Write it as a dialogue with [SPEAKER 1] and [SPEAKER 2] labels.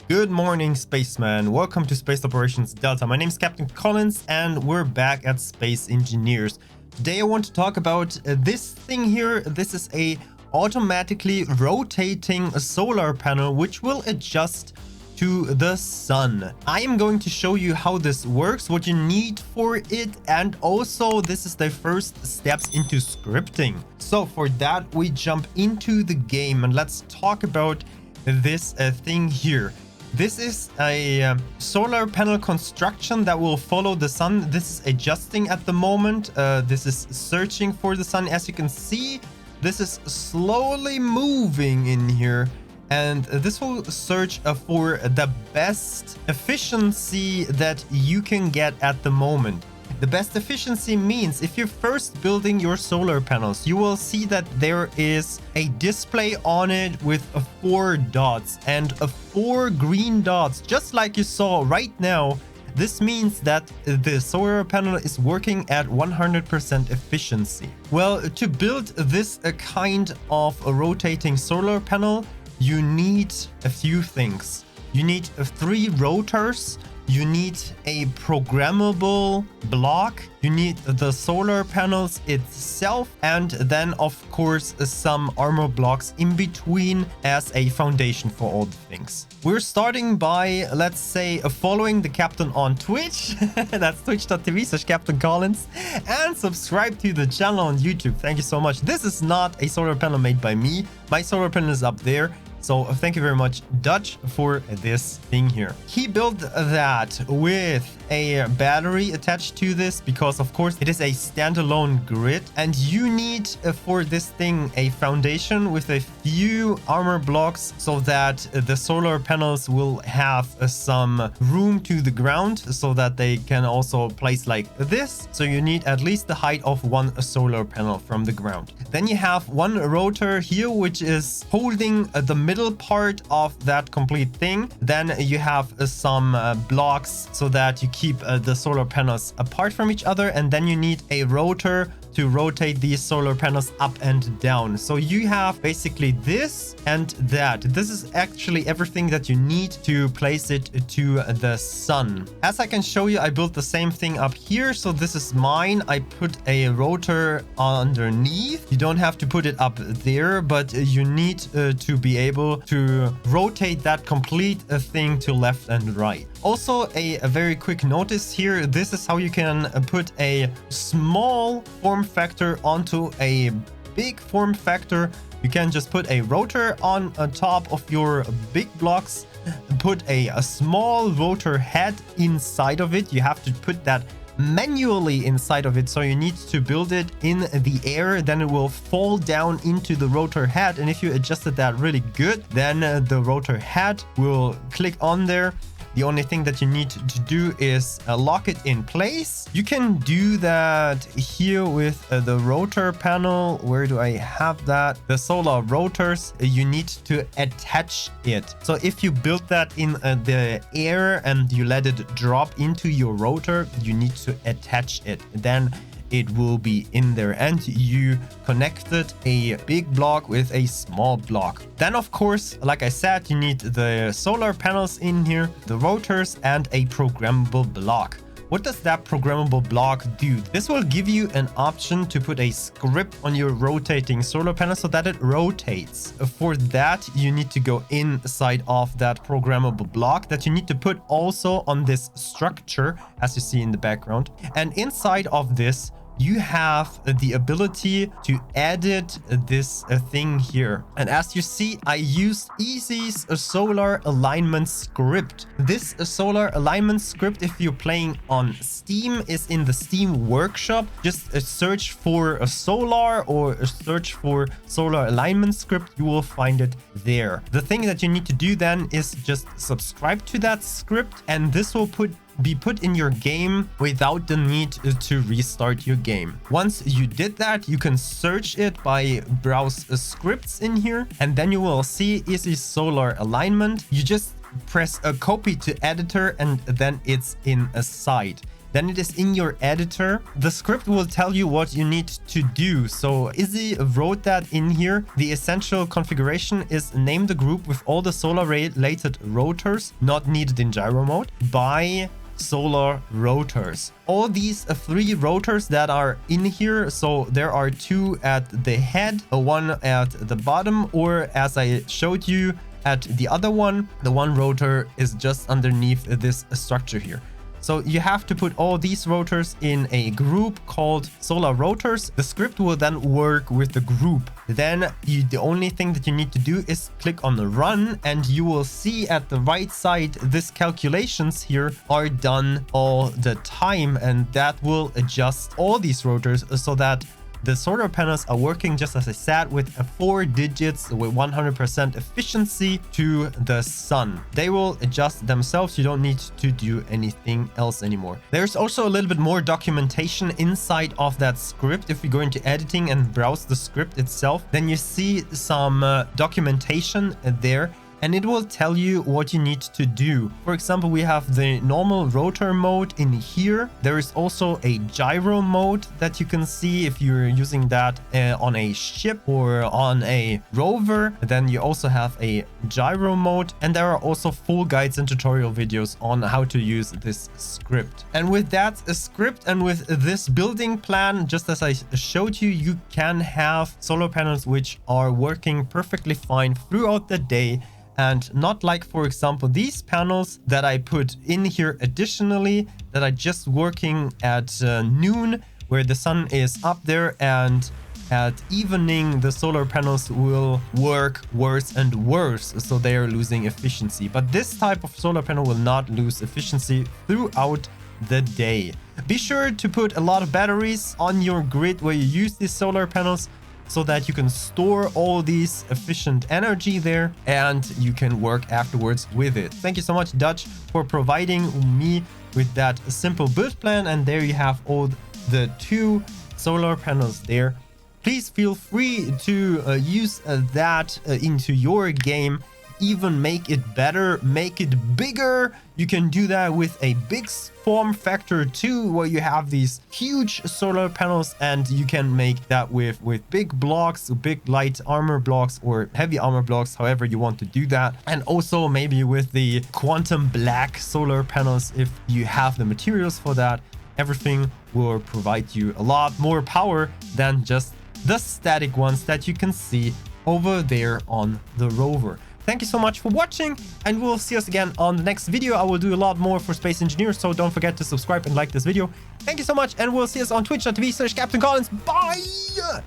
[SPEAKER 1] Good morning, spaceman. Welcome to Space Operations Delta. My name is Captain Collins and we're back at Space Engineers. Today I want to talk about this thing here. This is a automatically rotating solar panel which will adjust to the sun. I am going to show you how this works, what you need for it, and also this is the first steps into scripting. So for that we jump into the game and let's talk about this thing here. This is a solar panel construction that will follow the sun. This is adjusting at the moment. This is searching for the sun. As you can see, this is slowly moving in here. And this will search for the best efficiency that you can get at the moment. The best efficiency means if you're first building your solar panels, you will see that there is a display on it with 4 dots and 4 green dots, just like you saw right now. This means that the solar panel is working at 100% efficiency. Well, to build this kind of a rotating solar panel, you need a few things. You need 3 rotors. You need a programmable block, you need the solar panels itself, and then of course some armor blocks in between as a foundation for all the things. We're starting by, let's say, following the captain on Twitch. That's twitch.tv/Captain Collins, and subscribe to the channel on YouTube. Thank you so much. This is not a solar panel made by me. My solar panel is up there. So thank you very much, Dutch, for this thing here. He built that with a battery attached to this because, of course, it is a standalone grid. And you need for this thing a foundation with a few armor blocks so that the solar panels will have some room to the ground so that they can also place like this. So you need at least the height of 1 solar panel from the ground. Then you have 1 rotor here, which is holding the middle part of that complete thing. Then you have some blocks so that you keep the solar panels apart from each other, and then you need a rotor to rotate these solar panels up and down. So you have basically this and that. This is actually everything that you need to place it to the sun. As I can show you, I built the same thing up here. So this is mine. I put a rotor underneath. You don't have to put it up there, but you need to be able to rotate that complete thing to left and right. Also, a very quick notice here. This is how you can put a small form factor onto a big form factor. You can just put a rotor on top of your big blocks, put a small rotor head inside of it. You have to put that manually inside of it, so you need to build it in the air, then it will fall down into the rotor head, and if you adjusted that really good, then the rotor head will click on there. The only thing that you need to do is lock it in place. You can do that here with the rotor panel. Where do I have that? The solar rotors, you need to attach it. So if you build that in the air and you let it drop into your rotor, you need to attach it. Then it will be in there, and you connected a big block with a small block. Then of course, like I said, you need the solar panels in here, the rotors, and a programmable block. What does that programmable block do? This will give you an option to put a script on your rotating solar panel so that it rotates. For that, you need to go inside of that programmable block that you need to put also on this structure, as you see in the background. And inside of this, you have the ability to edit this thing here. And as you see, I used Easy's solar alignment script. This solar alignment script, if you're playing on Steam, is in the Steam workshop. Just search for a solar or search for solar alignment script. You will find it there. The thing that you need to do then is just subscribe to that script, and this will be put in your game without the need to restart your game. Once you did that, you can search it by browse scripts in here, and then you will see Easy Solar Alignment. You just press a copy to editor, and then it's in a site. then it is in your editor. The script will tell you what you need to do. So Izzy wrote that in here. The essential configuration is name the group with all the solar related rotors not needed in gyro mode by solar rotors. All these 3 rotors that are in here, so there are 2 at the head, 1 at the bottom, or as I showed you at the other one, the 1 rotor is just underneath this structure here. So you have to put all these rotors in a group called solar rotors. The script will then work with the group. Then the only thing that you need to do is click on the run, and you will see at the right side, this calculations here are done all the time, and that will adjust all these rotors so that the solar panels are working just as I said, with 4 digits with 100% efficiency to the sun. They will adjust themselves. You don't need to do anything else anymore. There's also a little bit more documentation inside of that script. If we go into editing and browse the script itself, then you see some documentation there. And it will tell you what you need to do. For example, we have the normal rotor mode in here. There is also a gyro mode that you can see if you're using that on a ship or on a rover. Then you also have a gyro mode, and there are also full guides and tutorial videos on how to use this script. And with that script and with this building plan, just as I showed you, you can have solar panels which are working perfectly fine throughout the day. And not like, for example, these panels that I put in here additionally that are just working at noon, where the sun is up there, and at evening the solar panels will work worse and worse, so they are losing efficiency. But this type of solar panel will not lose efficiency throughout the day. Be sure to put a lot of batteries on your grid where you use these solar panels, so that you can store all these efficient energy there and you can work afterwards with it. Thank you so much, Dutch, for providing me with that simple build plan. And there you have all the 2 solar panels there. Please feel free to use that into your game. Even make it better, make it bigger. You can do that with a big form factor too, where you have these huge solar panels, and you can make that with big blocks, big light armor blocks or heavy armor blocks, however you want to do that. And also maybe with the quantum black solar panels, if you have the materials for that. Everything will provide you a lot more power than just the static ones that you can see over there on the rover. Thank you so much for watching, and we'll see us again on the next video. I will do a lot more for Space Engineers, so don't forget to subscribe and like this video. Thank you so much, and we'll see us on twitch.tv/CaptainCollins. Bye!